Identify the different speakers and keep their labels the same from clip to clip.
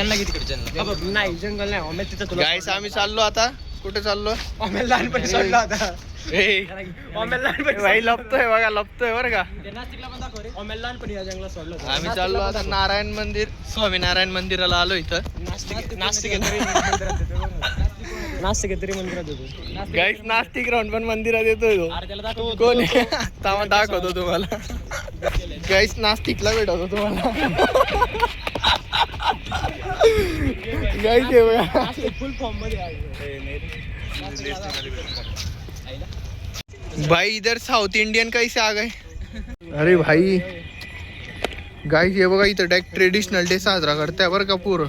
Speaker 1: त्यांना किती जंगल
Speaker 2: नाही जंगल नाही ओमेल तिथं तुला
Speaker 3: गाईस आम्ही चाललो आता. कुठे चाललो?
Speaker 2: ओमेल लहानपणी सोडला होता. ओमेल लहानपणी
Speaker 3: भाई लपतोय बघा, लपतोय बरं का.
Speaker 2: नाशिकला पण दाखव रे. ओमेल लहानपणी या जंगलात सोडलं होतं.
Speaker 3: आम्ही चाललो आता नारायण मंदिर, स्वामीनारायण मंदिराला आलो इथं.
Speaker 2: नास्तिक तरी मंदिरात होतो.
Speaker 3: गाईस नास्तिक राहून पण मंदिरात येतोय तो.
Speaker 2: अरे त्याला दाखव
Speaker 3: कोण तामा दाखवतो तुम्हाला. गाईस नास्तिकला भेटवतो तुम्हाला. गाईस हे बघा.
Speaker 2: फुल फॉर्म मध्ये आहे.
Speaker 3: भाई इधर साउथ इंडियन कैसे आ गए? अरे भाई गाईस हे बघा इथं डायरेक्ट ट्रेडिशनल डे साजरा करताय बरं का पूर्ण.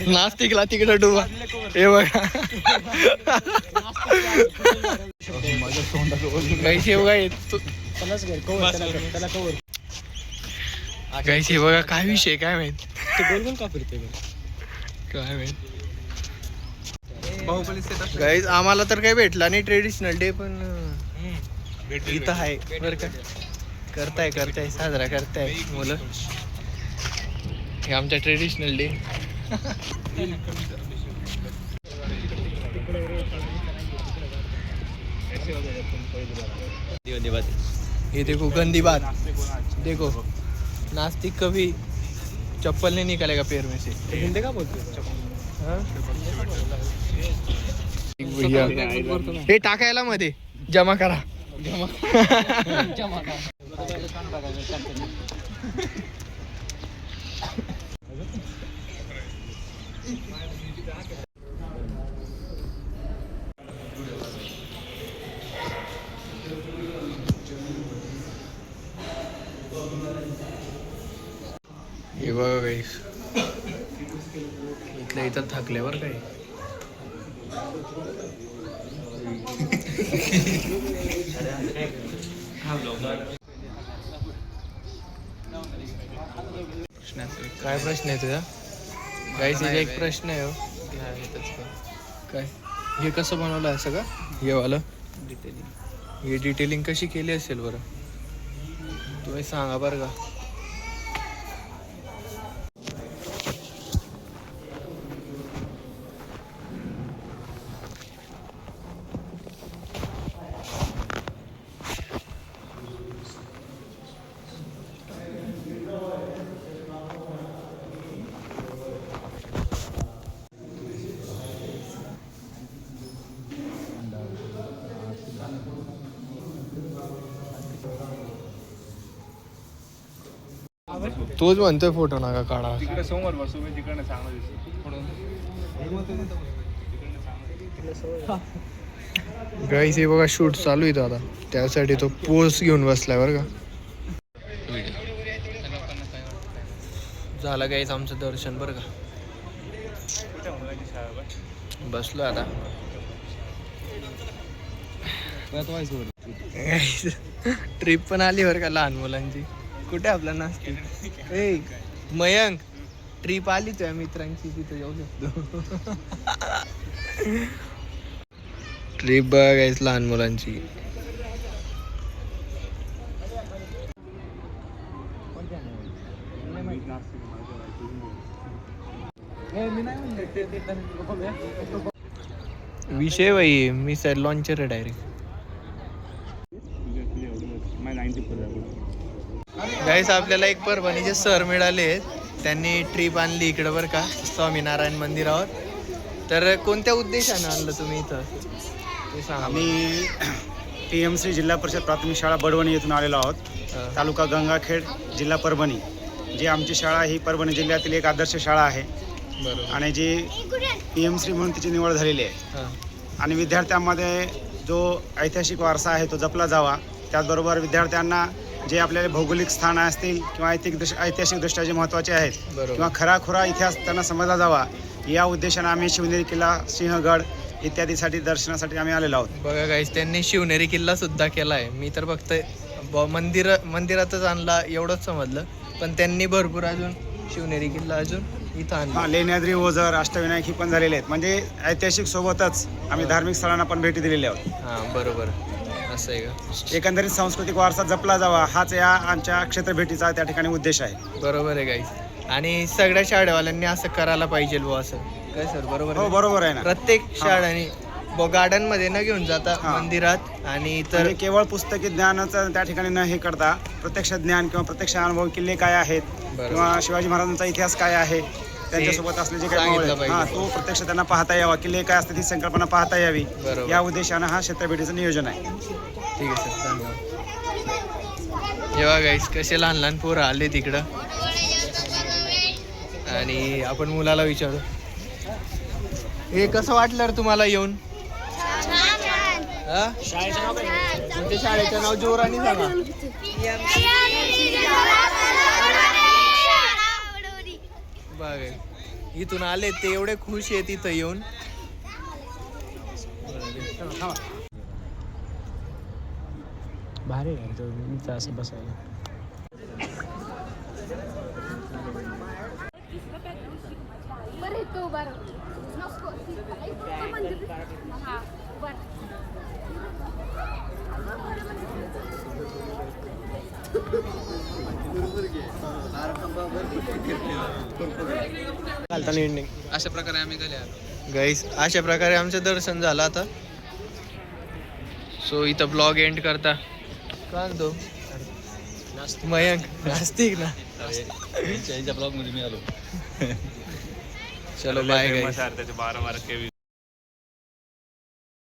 Speaker 3: नास्तिकला तिकडं डुबा. हे बघा गाईस हे बघा गाईस हे बघा काय विषय काय माहित.
Speaker 2: ते गोल का फिरते
Speaker 3: काय माहित गाईस आम्हाला तर काही भेटला नाही ट्रेडिशनल डे, पण इथं आहे बरं का. करताय साजरा करताय मुलं. हे आमचा ट्रेडिशनल डे. ये देखो गंदी बात, देखो नास्तिक कभी चप्पल नहीं निकालेगा पैर में से.
Speaker 2: हिंदी का बोलते
Speaker 3: हे टाकायला मध्ये जमा करा. हे बघा गाईस इथल्या इथं थकल्यावर काय. काय प्रश्न आहे तुझा? गाईस एक प्रश्न आहे हो. काय हे कसं बनवलं आहे सगळं? हे वालं हे डिटेलिंग कशी केली असेल बरं तुम्ही सांगा बरं का. तोच म्हणतोय फोटो नका काढा.
Speaker 1: तिकडे समोर बसू मी तिकडनं चांगलं दिसतं.
Speaker 3: गाईस हे बघा शूट चालू आहे आता, त्यासाठी तो पोज घेऊन बसलाय बरं का. झालं गाईस आमचं दर्शन बरं का. बसलो आता. ट्रिप पण आली बरं का लहान मुलांची. कुठे आपला नास्तिक ए मयंक ट्रिप आली तुझ्या मित्रांची, तिथे जाऊ शकतो. ट्रिप बघायच लहान मुलांची. विषय भाई मी सर लॉन्चर आहे डायरेक्ट. गाईस आपल्याला एक परभणीचे सर मिळाले आहेत, त्यांनी ट्रिप आणली इकडं बरं का स्वामीनारायण मंदिरावर. तर कोणत्या उद्देशाने आणलं तुम्ही इथं ते सांगा.
Speaker 4: आम्ही PMC जिल्हा परिषद प्राथमिक शाळा बडवणी येथून आलेलो आहोत. तालुका गंगाखेड, जिल्हा परभणी. जी आमची शाळा ही परभणी जिल्ह्यातील एक आदर्श शाळा आहे.
Speaker 3: बरोबर.
Speaker 4: आणि जी PMC म्हणून तिची निवड झालेली आहे. आणि विद्यार्थ्यांमध्ये जो ऐतिहासिक वारसा आहे तो जपला जावा. त्याचबरोबर विद्यार्थ्यांना जे आपल्याला भौगोलिक स्थान असतील किंवा ऐतिहासिकदृष्ट्या जे महत्त्वाचे आहेत किंवा खराखुरा इतिहास त्यांना समजला जावा, या उद्देशाने आम्ही शिवनेरी किल्ला, सिंहगड इत्यादीसाठी दर्शनासाठी आम्ही आलेलो आहोत.
Speaker 3: बघा गाईस त्यांनी शिवनेरी किल्ला सुद्धा केला आहे. मी तर फक्त मंदिरातच आणला एवढंच समजलं, पण त्यांनी भरपूर अजून शिवनेरी किल्ला अजून इथं आणला.
Speaker 4: लेण्याद्री, ओझर, अष्टविनायक ही पण झालेले आहेत. म्हणजे ऐतिहासिक सोबतच आम्ही धार्मिक स्थळांना पण भेटी दिलेल्या आहोत.
Speaker 3: हां बरोबर. असं आहे का?
Speaker 4: एकंदरीत सांस्कृतिक वारसा जपला जावा हाच या आमच्या क्षेत्रभेटीचा त्या ठिकाणी उद्देश आहे.
Speaker 3: बरोबर आहे गाईस. आणि सगळ्या शाळेवाल्यांनी असं करायला पाहिजे बुवा असं. काय सर बरोबर
Speaker 4: हो
Speaker 3: आहे?
Speaker 4: बरोबर आहे ना.
Speaker 3: प्रत्येक शाळांनी गार्डन मध्ये न घेऊन जाता
Speaker 4: हा.
Speaker 3: मंदिरात आणि इतर
Speaker 4: तर केवळ पुस्तकी ज्ञानाचं त्या ठिकाणी न हे करता प्रत्यक्ष ज्ञान किंवा प्रत्यक्ष अनुभव किल्ले काय आहेत
Speaker 3: बरोबर.
Speaker 4: किंवा शिवाजी महाराजांचा इतिहास काय आहे त्यांच्यासोबत असले जे काही
Speaker 3: सांगितलं
Speaker 4: मावळे
Speaker 3: पाहिजे.
Speaker 4: हा तो प्रत्यक्ष त्यांना पाहता यावा किल्ले काय असते ती संकल्पना पाहता यावी
Speaker 3: बरोबर.
Speaker 4: या उद्देशानं हा क्षेत्रभेटीचं नियोजन आहे.
Speaker 3: ठीक आहे सर धन्यवाद. जेव्हा गाईस कसे लहान लहान पोरं आले तिकडं आणि आपण मुलाला विचारू हे कसं वाटलं रे तुम्हाला येऊन? हा? तुमच्या शाळेचं नाव जोराने सांगा. बघ इथून आले ते एवढे खुश आहेत इथं येऊन.
Speaker 2: भारी आहे असं बसायला. अशा प्रकारे आम्ही घरी आलो.
Speaker 3: गाईस अशा प्रकारे आमचं दर्शन झालं आता. सो इथं ब्लॉग एंड करता का तो मयंक नास्तिक ना.
Speaker 2: ब्लॉग मध्ये मी आलो.
Speaker 3: चलो बाय गाईस.
Speaker 1: त्याचे 12 केवी